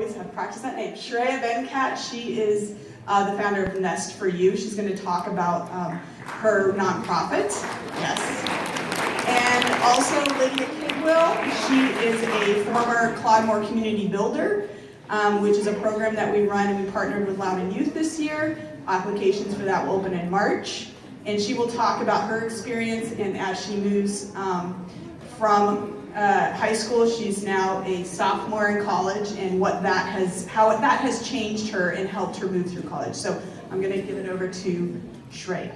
always have practiced that name. Shreyaa Venkat, she is the founder of Nest for You. She's going to talk about her nonprofit. Yes. And also Lydia Kidwell, she is a former Clodmore Community Builder, which is a program that we run, and we partnered with Loudoun Youth this year. Applications for that will open in March. And she will talk about her experience, and as she moves from high school, she's now a sophomore in college, and how that has changed her and helped her move through college. So I'm going to give it over to Shreyaa.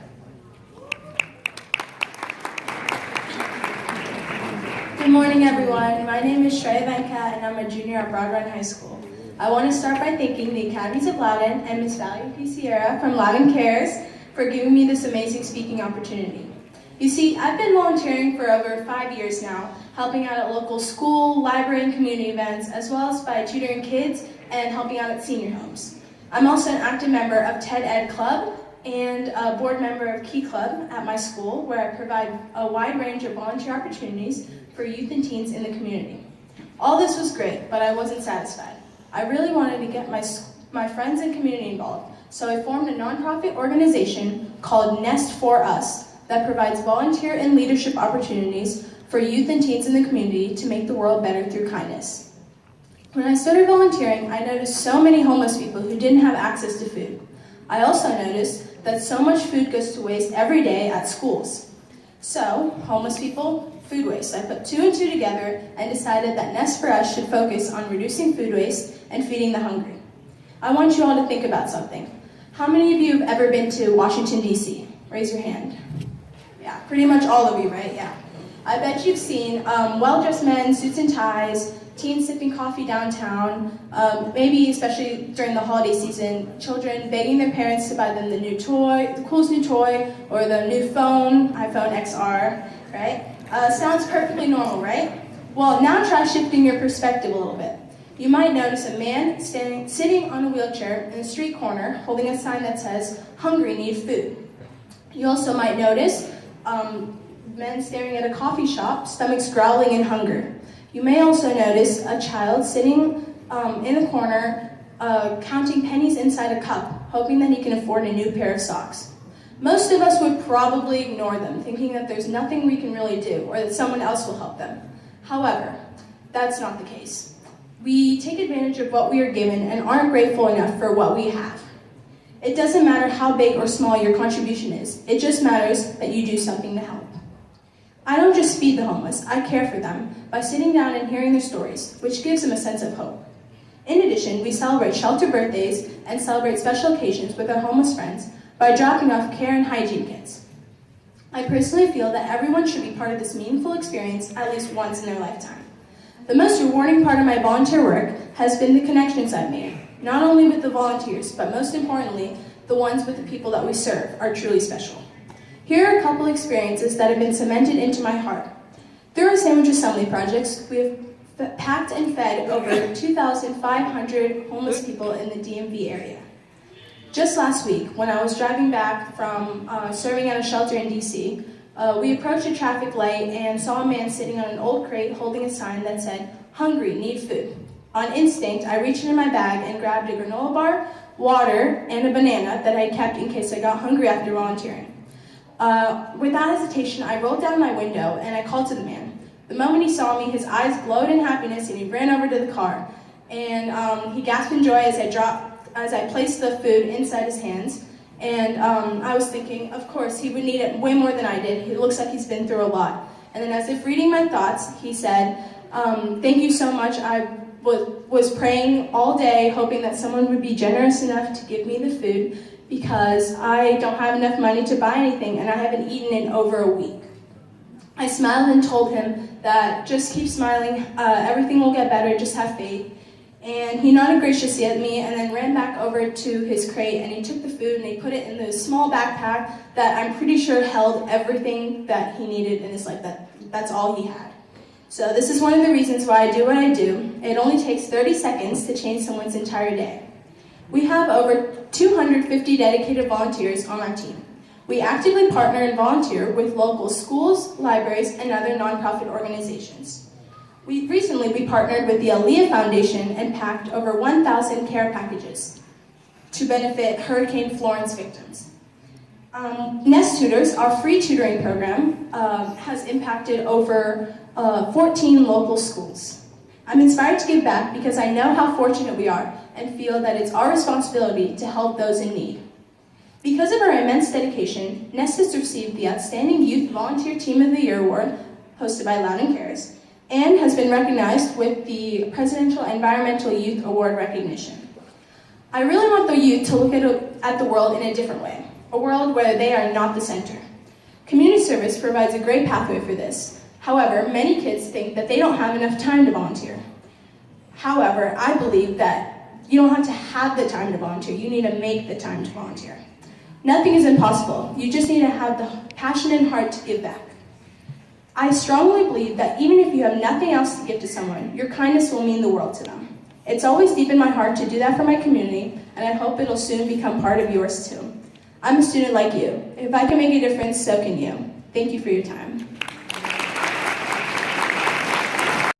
Good morning, everyone. My name is Shreyaa Venkat, and I'm a junior at Broad Run High School. I want to start by thanking the Academies of Loudoun and Miss Valerie P. Sierra from Loudoun Cares for giving me this amazing speaking opportunity. You see, I've been volunteering for over 5 years now, helping out at local school, library, and community events, as well as by tutoring kids and helping out at senior homes. I'm also an active member of TED Ed Club and a board member of Key Club at my school, where I provide a wide range of volunteer opportunities for youth and teens in the community. All this was great, but I wasn't satisfied. I really wanted to get my friends and community involved, so I formed a nonprofit organization called Nest for Us that provides volunteer and leadership opportunities for youth and teens in the community to make the world better through kindness. When I started volunteering, I noticed so many homeless people who didn't have access to food. I also noticed that so much food goes to waste every day at schools. So, homeless people, food waste. I put 2 and 2 together and decided that Nest for Us should focus on reducing food waste and feeding the hungry. I want you all to think about something. How many of you have ever been to Washington, D.C.? Raise your hand. Yeah, pretty much all of you, right? Yeah. I bet you've seen well-dressed men, suits and ties, teens sipping coffee downtown, maybe especially during the holiday season, children begging their parents to buy them the new toy, the coolest new toy, or the new phone, iPhone XR, right? Sounds perfectly normal, right? Well, now try shifting your perspective a little bit. You might notice a man sitting on a wheelchair in a street corner holding a sign that says, "Hungry, need food." You also might notice men staring at a coffee shop, stomachs growling in hunger. You may also notice a child sitting in a corner counting pennies inside a cup, hoping that he can afford a new pair of socks. Most of us would probably ignore them, thinking that there's nothing we can really do or that someone else will help them. However, that's not the case. We take advantage of what we are given and aren't grateful enough for what we have. It doesn't matter how big or small your contribution is. It just matters that you do something to help. I don't just feed the homeless, I care for them by sitting down and hearing their stories, which gives them a sense of hope. In addition, we celebrate shelter birthdays and celebrate special occasions with our homeless friends by dropping off care and hygiene kits. I personally feel that everyone should be part of this meaningful experience at least once in their lifetime. The most rewarding part of my volunteer work has been the connections I've made, not only with the volunteers, but most importantly, the ones with the people that we serve are truly special. Here are a couple experiences that have been cemented into my heart. Through our Sandwich Assembly projects, we have packed and fed over 2,500 homeless people in the DMV area. Just last week, when I was driving back from serving at a shelter in DC, we approached a traffic light and saw a man sitting on an old crate holding a sign that said, "Hungry, need food." On instinct, I reached into my bag and grabbed a granola bar, water, and a banana that I kept in case I got hungry after volunteering. Without hesitation, I rolled down my window and I called to the man. The moment he saw me, his eyes glowed in happiness and he ran over to the car. And he gasped in joy as I placed the food inside his hands. And I was thinking, of course, he would need it way more than I did. It looks like he's been through a lot. And then as if reading my thoughts, he said, "Thank you so much. I was praying all day, hoping that someone would be generous enough to give me the food because I don't have enough money to buy anything and I haven't eaten in over a week." I smiled and told him that just keep smiling, everything will get better, just have faith. And he nodded graciously at me and then ran back over to his crate and he took the food and he put it in the small backpack that I'm pretty sure held everything that he needed in his life. That's all he had. So this is one of the reasons why I do what I do. It only takes 30 seconds to change someone's entire day. We have over 250 dedicated volunteers on our team. We actively partner and volunteer with local schools, libraries, and other nonprofit organizations. Recently, we partnered with the Aaliyah Foundation and packed over 1,000 care packages to benefit Hurricane Florence victims. Nest Tutors, our free tutoring program, has impacted over 14 local schools. I'm inspired to give back because I know how fortunate we are and feel that it's our responsibility to help those in need. Because of our immense dedication, Nest has received the Outstanding Youth Volunteer Team of the Year Award, hosted by Loudoun Cares, and has been recognized with the Presidential Environmental Youth Award recognition. I really want the youth to look at the world in a different way, a world where they are not the center. Community service provides a great pathway for this. However, many kids think that they don't have enough time to volunteer. However, I believe that you don't have to have the time to volunteer, you need to make the time to volunteer. Nothing is impossible, you just need to have the passion and heart to give back. I strongly believe that even if you have nothing else to give to someone, your kindness will mean the world to them. It's always deep in my heart to do that for my community, and I hope it'll soon become part of yours too. I'm a student like you. If I can make a difference, so can you. Thank you for your time.